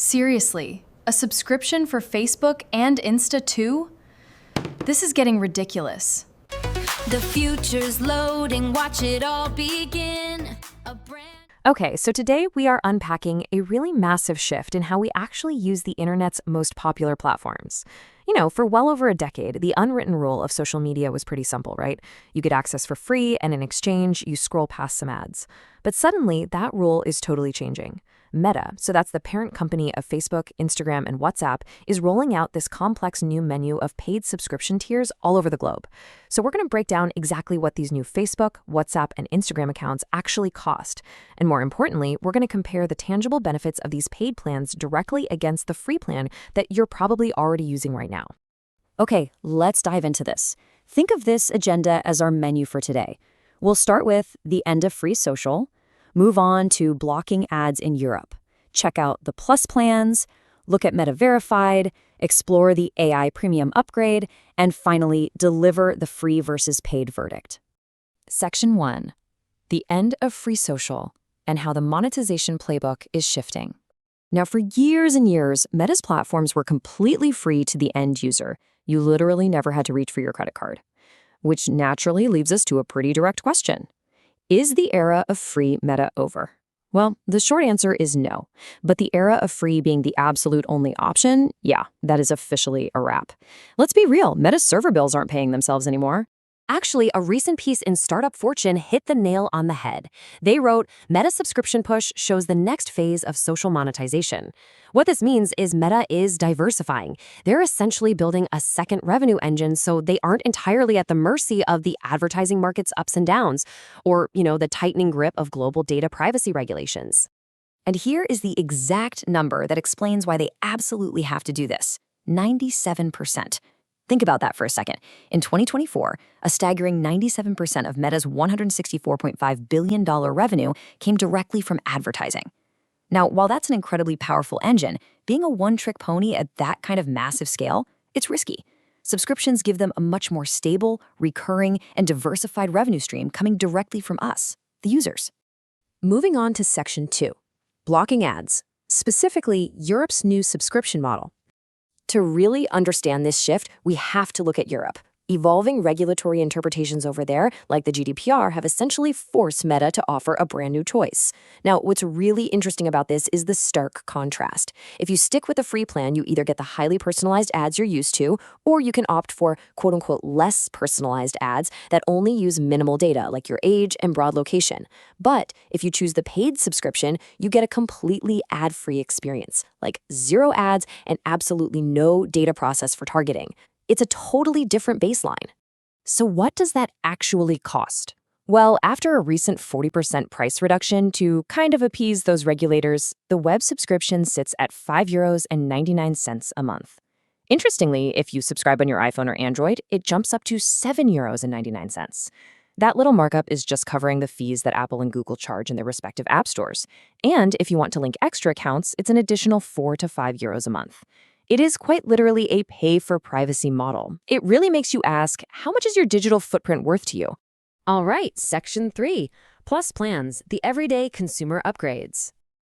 Seriously, a subscription for Facebook and Insta too? This is getting ridiculous. The future's loading, watch it all begin. Okay, so today we are unpacking a really massive shift in how we actually use the internet's most popular platforms. You know, for well over a decade, the unwritten rule of social media was pretty simple, right? You get access for free, and in exchange, you scroll past some ads. But suddenly, that rule is totally changing. Meta, so that's the parent company of Facebook, Instagram, and WhatsApp, is rolling out this complex new menu of paid subscription tiers all over the globe. So we're going to break down exactly what these new Facebook, WhatsApp, and Instagram accounts actually cost. And more importantly, we're going to compare the tangible benefits of these paid plans directly against the free plan that you're probably already using right now. Okay, let's dive into this. Think of this agenda as our menu for today. We'll start with the end of free social, move on to blocking ads in Europe, check out the Plus plans, look at Meta Verified, explore the AI Premium upgrade, and finally deliver the free versus paid verdict. Section 1. The end of free social and how the monetization playbook is shifting. Now, for years and years, Meta's platforms were completely free to the end user. You literally never had to reach for your credit card. Which naturally leaves us to a pretty direct question. Is the era of free Meta over? Well, the short answer is no. But the era of free being the absolute only option, yeah, that is officially a wrap. Let's be real, Meta's server bills aren't paying themselves anymore. Actually, a recent piece in Startup Fortune hit the nail on the head. They wrote, Meta subscription push shows the next phase of social monetization. What this means is Meta is diversifying. They're essentially building a second revenue engine so they aren't entirely at the mercy of the advertising market's ups and downs or, the tightening grip of global data privacy regulations. And here is the exact number that explains why they absolutely have to do this. 97%. Think about that for a second. In 2024, a staggering 97% of Meta's $164.5 billion revenue came directly from advertising. Now, while that's an incredibly powerful engine, being a one-trick pony at that kind of massive scale, it's risky. Subscriptions give them a much more stable, recurring, and diversified revenue stream coming directly from us, the users. Moving on to Section 2, blocking ads, specifically Europe's new subscription model. To really understand this shift, we have to look at Europe. Evolving regulatory interpretations over there, like the GDPR, have essentially forced Meta to offer a brand new choice. Now, what's really interesting about this is the stark contrast. If you stick with the free plan, you either get the highly personalized ads you're used to, or you can opt for quote-unquote less personalized ads that only use minimal data, like your age and broad location. But if you choose the paid subscription, you get a completely ad-free experience, like 0 ads and absolutely no data process for targeting. It's a totally different baseline. So what does that actually cost? Well, after a recent 40% price reduction to kind of appease those regulators, the web subscription sits at €5.99 a month. Interestingly, if you subscribe on your iPhone or Android, it jumps up to €7.99. That little markup is just covering the fees that Apple and Google charge in their respective app stores. And if you want to link extra accounts, it's an additional €4 to €5 a month. It is quite literally a pay-for-privacy model. It really makes you ask, how much is your digital footprint worth to you? All right, Section 3, Plus plans, the everyday consumer upgrades.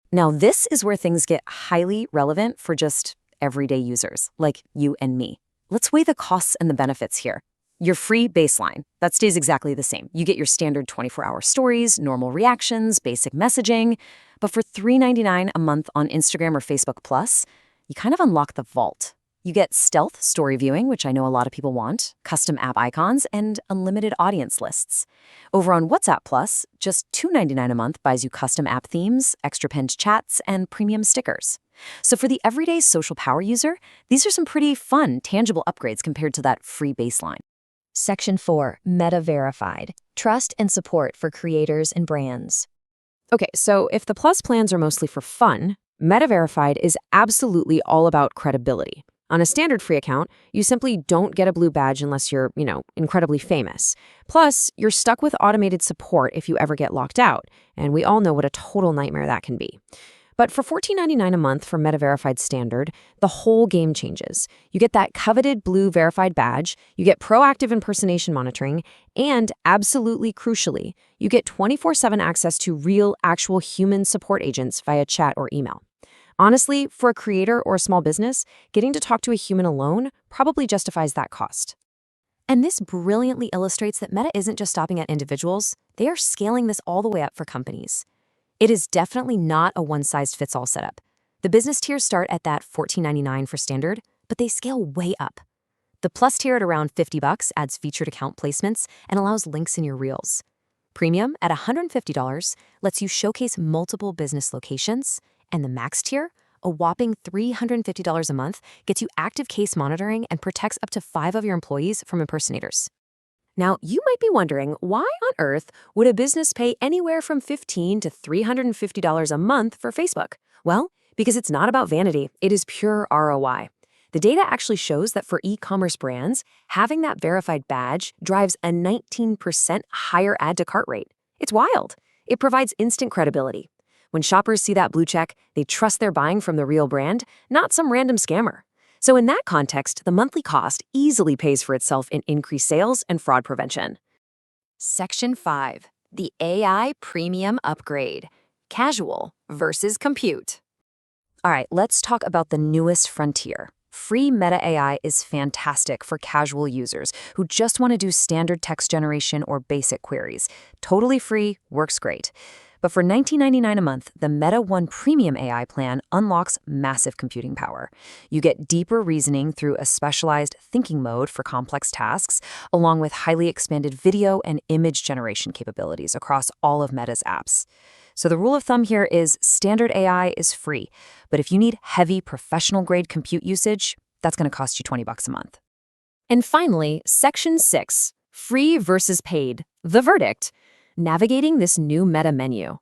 Now, this is where things get highly relevant for just everyday users, like you and me. Let's weigh the costs and the benefits here. Your free baseline, that stays exactly the same. You get your standard 24-hour stories, normal reactions, basic messaging. But for $3.99 a month on Instagram or Facebook Plus, you kind of unlock the vault. You get stealth story viewing, which I know a lot of people want, custom app icons, and unlimited audience lists. Over on WhatsApp Plus, just $2.99 a month buys you custom app themes, extra pinned chats, and premium stickers. So for the everyday social power user, these are some pretty fun, tangible upgrades compared to that free baseline. Section 4, Meta Verified, trust and support for creators and brands. Okay, so if the Plus plans are mostly for fun, Meta Verified is absolutely all about credibility. On a standard free account, you simply don't get a blue badge unless you're, incredibly famous. Plus, you're stuck with automated support if you ever get locked out, and we all know what a total nightmare that can be. But for $14.99 a month for Meta Verified Standard, the whole game changes. You get that coveted blue verified badge, you get proactive impersonation monitoring, and absolutely crucially, you get 24/7 access to real, actual human support agents via chat or email. Honestly, for a creator or a small business, getting to talk to a human alone probably justifies that cost. And this brilliantly illustrates that Meta isn't just stopping at individuals, they are scaling this all the way up for companies. It is definitely not a one-size-fits-all setup. The business tiers start at that $14.99 for standard, but they scale way up. The Plus tier at around $50 adds featured account placements and allows links in your Reels. Premium at $150 lets you showcase multiple business locations, and the Max tier, a whopping $350 a month, gets you active case monitoring and protects up to 5 of your employees from impersonators. Now, you might be wondering, why on earth would a business pay anywhere from $15 to $350 a month for Facebook? Well, because it's not about vanity, it is pure ROI. The data actually shows that for e-commerce brands, having that verified badge drives a 19% higher add-to-cart rate. It's wild. It provides instant credibility. When shoppers see that blue check, they trust they're buying from the real brand, not some random scammer. So in that context, the monthly cost easily pays for itself in increased sales and fraud prevention. Section 5. The AI Premium Upgrade. Casual versus compute. All right, let's talk about the newest frontier. Free Meta AI is fantastic for casual users who just want to do standard text generation or basic queries. Totally free, works great. But for $19.99 a month, the Meta One Premium AI plan unlocks massive computing power. You get deeper reasoning through a specialized thinking mode for complex tasks, along with highly expanded video and image generation capabilities across all of Meta's apps. So the rule of thumb here is standard AI is free, but if you need heavy professional-grade compute usage, that's going to cost you $20 a month. And finally, Section 6, free versus paid, the verdict. Navigating this new Meta menu.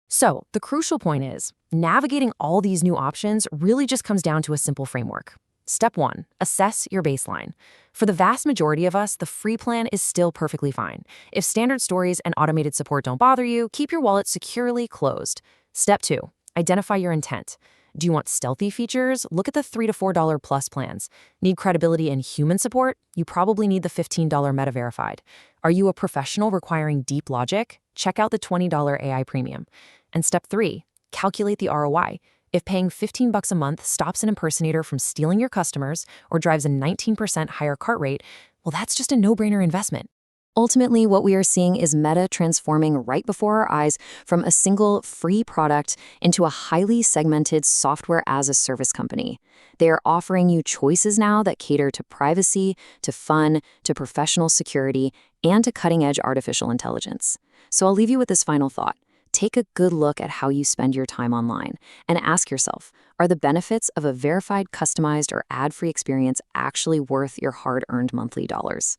So, the crucial point is, navigating all these new options really just comes down to a simple framework. Step 1, assess your baseline. For the vast majority of us, the free plan is still perfectly fine. If standard stories and automated support don't bother you, keep your wallet securely closed. Step 2, identify your intent. Do you want stealthy features? Look at the $3 to $4 plus plans. Need credibility and human support? You probably need the $15 Meta Verified. Are you a professional requiring deep logic? Check out the $20 AI Premium. And step 3, calculate the ROI. If paying $15 a month stops an impersonator from stealing your customers or drives a 19% higher cart rate, well, that's just a no-brainer investment. Ultimately, what we are seeing is Meta transforming right before our eyes from a single free product into a highly segmented software-as-a-service company. They are offering you choices now that cater to privacy, to fun, to professional security, and to cutting-edge artificial intelligence. So I'll leave you with this final thought. Take a good look at how you spend your time online and ask yourself, are the benefits of a verified, customized, or ad-free experience actually worth your hard-earned monthly dollars?